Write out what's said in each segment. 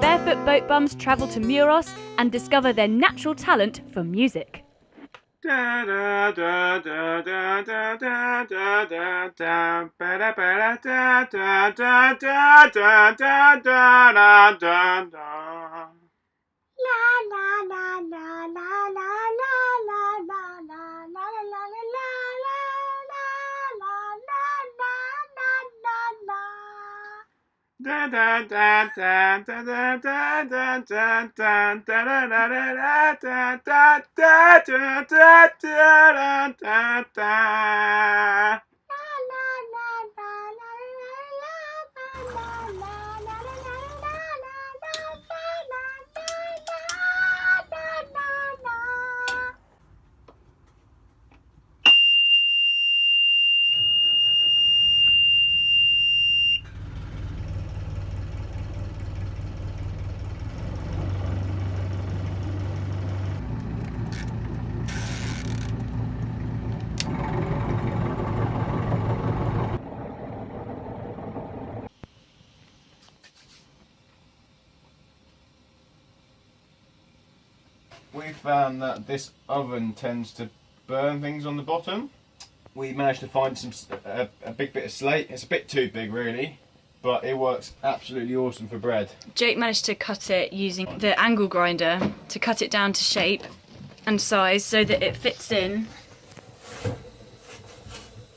Barefoot Boat Bums travel to Muros and discover their natural talent for music. Da da da da da da da da da da ba da ba da da da da da da da da da da. La la la la la la la la la la la la la Da da da da da da da da da da da da da da da da da da da. We found that this oven tends to burn things on the bottom. We managed to find a big bit of slate. It's a bit too big really, but it works absolutely awesome for bread. Jake managed to cut it using the angle grinder to cut it down to shape and size so that it fits in.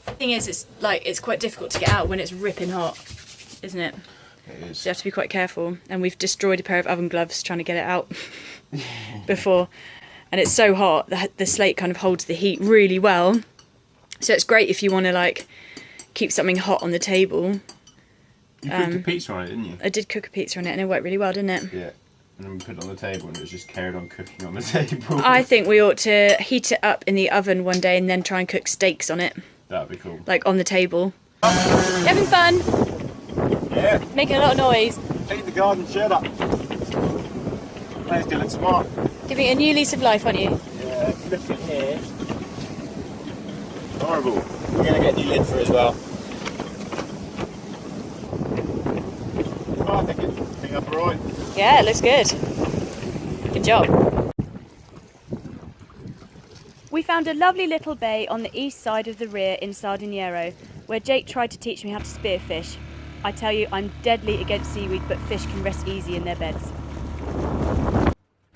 The thing is, it's quite difficult to get out when it's ripping hot, isn't it? It is. So you have to be quite careful, and we've destroyed a pair of oven gloves trying to get it out before, and it's so hot that the slate kind of holds the heat really well, so it's great if you want to like keep something hot on the table. You cooked a pizza on it, didn't you? I did cook a pizza on it and it worked really well, didn't it? Yeah, and then we put it on the table and it was just carried on cooking on the table. I think we ought to heat it up in the oven one day and then try and cook steaks on it. That'd be cool. Like on the table. You having fun? Yeah. Making a lot of noise. Take the garden shed up. Players do look smart. Giving it a new lease of life, aren't you? Yeah, look at here. Horrible. We're going to get a new lid for it as well. Oh, I think that's alright. Yeah, it looks good. Good job. We found a lovely little bay on the east side of the Rir in Sardineiro, where Jake tried to teach me how to spearfish. I tell you, I'm deadly against seaweed, but fish can rest easy in their beds.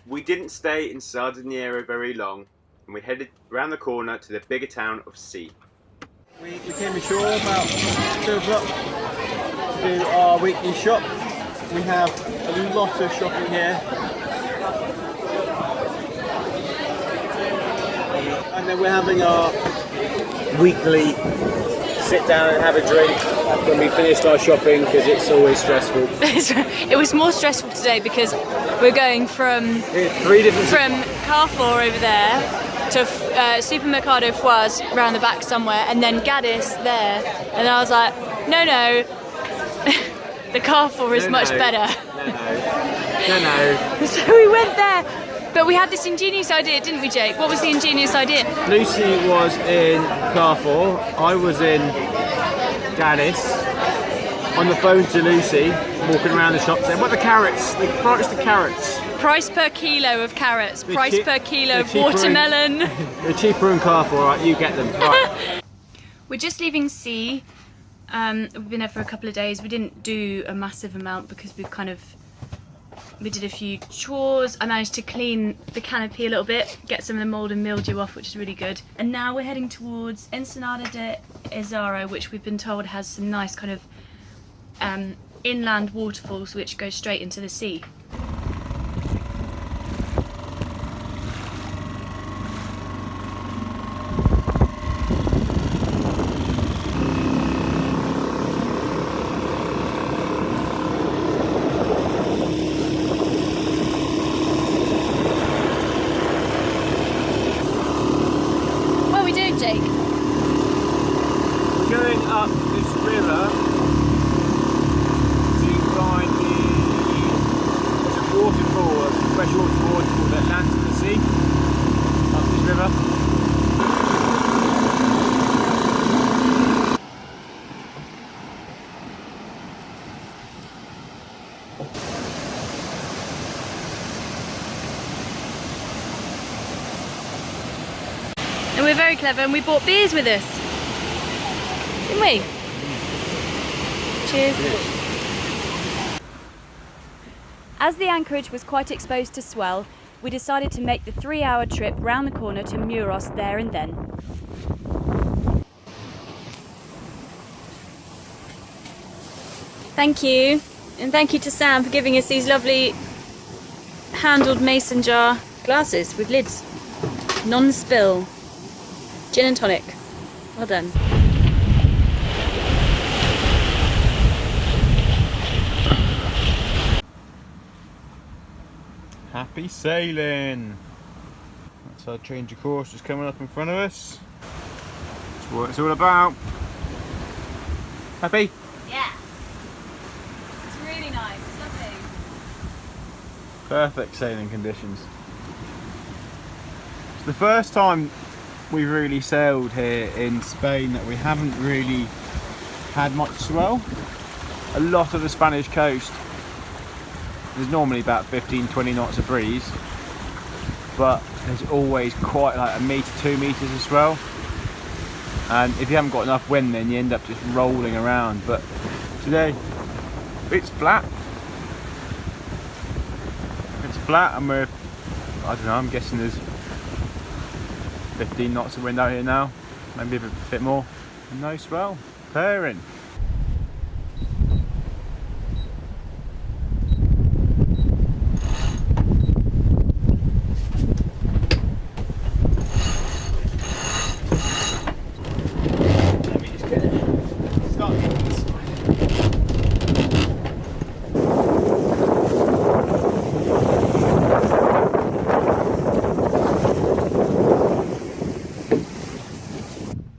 We didn't stay in Sardineiro very long, and we headed round the corner to the bigger town of Cee. We came ashore about 2 o'clock to do our weekly shop. We have a lot of shopping here. And then we're having our weekly sit down and have a drink when we finished our shopping, because it's always stressful. It was more stressful today because we're going from Carrefour over there to Supermercado Foix around the back somewhere, and then Gaddis there, and I was like, no, the Carrefour is much better. No. So we went there, but we had this ingenious idea, didn't we, Jake? What was the ingenious idea? Lucy was in Carrefour, I was in Gaddis, on the phone to Lucy, walking around the shop saying, what are the carrots? The price the carrots. Price per kilo of carrots, price per kilo of watermelon. They're cheaper in Carrefour, right? You get them. Right. We're just leaving Cee. We've been there for a couple of days. We didn't do a massive amount because we did a few chores. I managed to clean the canopy a little bit, get some of the mould and mildew off, which is really good. And now we're heading towards Ensenada de Ezaro, which we've been told has some nice kind of inland waterfalls which go straight into the sea. Jake? We're going up this river to find the waterfall, a freshwater waterfall that lands in the sea, up this river. very clever, and we brought beers with us. Didn't we? Cheers. As the anchorage was quite exposed to swell, we decided to make the 3-hour trip round the corner to Muros there and then. Thank you, and thank you to Sam for giving us these lovely handled mason jar glasses with lids. Non-spill. Gin and tonic. Well done. Happy sailing! That's our change of course just coming up in front of us. That's what it's all about. Happy? Yeah. It's really nice. It's lovely. Perfect sailing conditions. It's the first time we've really sailed here in Spain that we haven't really had much swell. A lot of the Spanish coast, there's normally about 15-20 knots of breeze, but there's always quite like 1 metre, 2 metres of swell, and if you haven't got enough wind then you end up just rolling around. But today it's flat. It's flat and we're, I don't know, I'm guessing there's 15 knots of wind out here now, maybe a bit more, and no swell. Purring.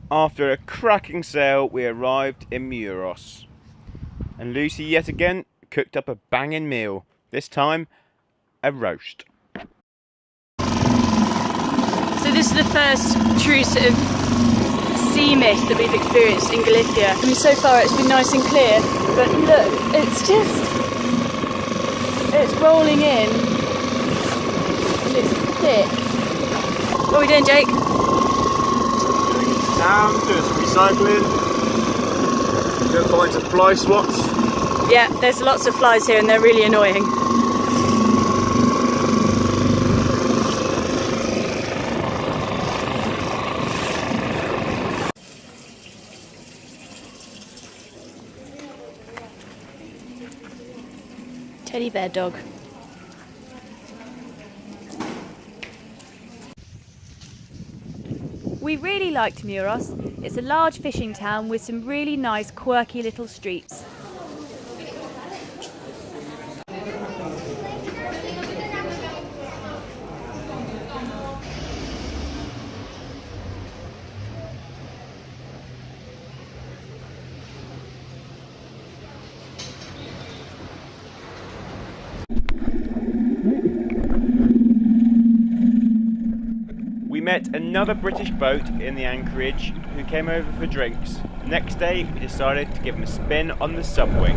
After a cracking sail, we arrived in Muros, and Lucy yet again cooked up a banging meal, this time a roast. So this is the first true sort of sea mist that we've experienced in Galicia. I mean, so far it's been nice and clear, but look, it's rolling in, and it's thick. What are we doing, Jake? Down, doing some recycling. Gonna find some fly swats. Yeah, there's lots of flies here and they're really annoying. Teddy bear dog. We really liked Muros. It's a large fishing town with some really nice quirky little streets. We met another British boat in the anchorage who came over for drinks. The next day we decided to give them a spin on the subway.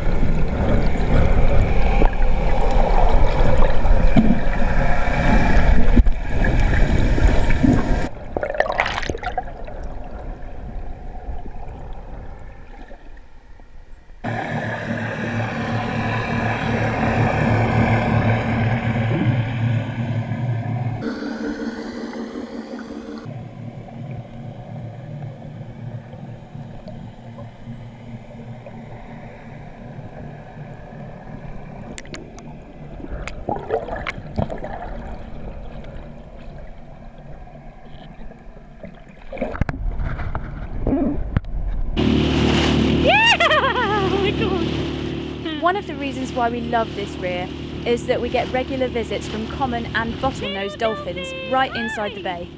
One of the reasons why we love this rear is that we get regular visits from common and bottlenose dolphins right inside the bay.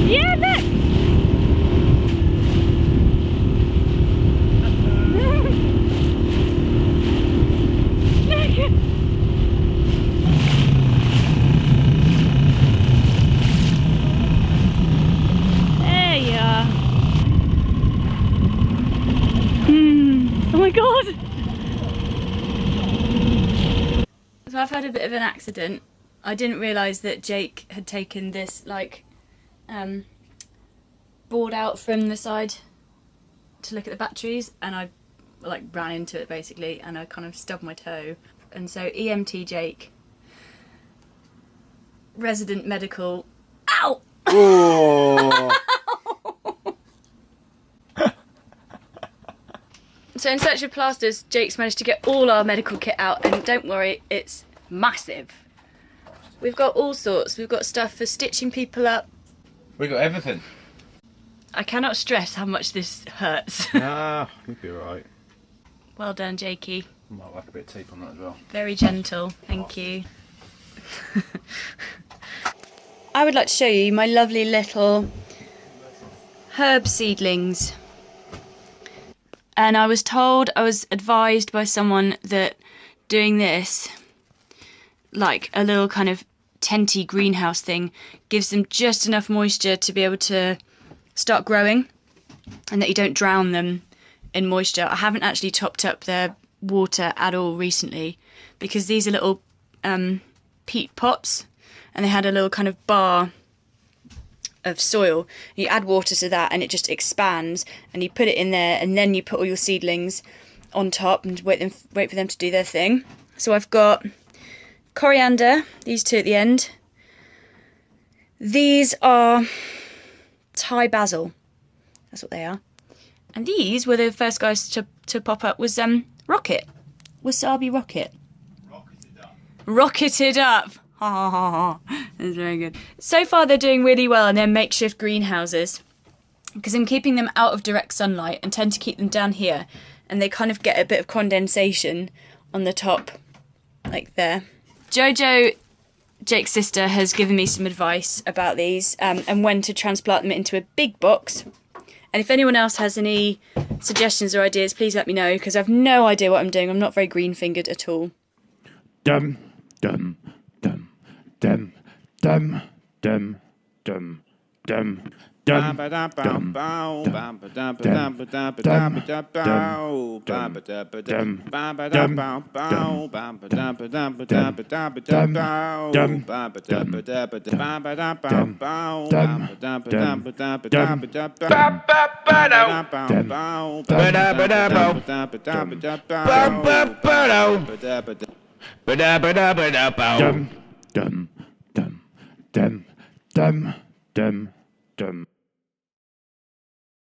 Yeah, look! There you are. Oh my god! So I've had a bit of an accident I didn't realise that Jake had taken this board out from the side to look at the batteries, and I ran into it basically, and I kind of stubbed my toe. And so EMT Jake, resident medical, ow! Oh. So in search of plasters, Jake's managed to get all our medical kit out, and don't worry, it's massive. We've got all sorts. We've got stuff for stitching people up. We got everything. I cannot stress how much this hurts. Nah, you'll be alright. Well done, Jakey. Might like a bit of tape on that as well. Very gentle, thank you. I would like to show you my lovely little herb seedlings. And I was advised by someone that doing this, like a little kind of tenty greenhouse thing, gives them just enough moisture to be able to start growing, and that you don't drown them in moisture. I haven't actually topped up their water at all recently, because these are little peat pots, and they had a little kind of bar of soil. You add water to that and it just expands, and you put it in there, and then you put all your seedlings on top and wait for them to do their thing. So I've got coriander, these two at the end. These are Thai basil, that's what they are. And these were the first guys to pop up. Was Rocket, Wasabi Rocket. Rocketed up. Ha ha ha ha. That's very good. So far they're doing really well in their makeshift greenhouses, because I'm keeping them out of direct sunlight and tend to keep them down here, and they kind of get a bit of condensation on the top, like there. Jojo, Jake's sister, has given me some advice about these and when to transplant them into a big box. And if anyone else has any suggestions or ideas, please let me know, because I've no idea what I'm doing. I'm not very green-fingered at all. Dum, dum, dum, dum, dum, dum, dum, dum. Dum, dum, dum, dum, dum, dum, dum, dum, dum.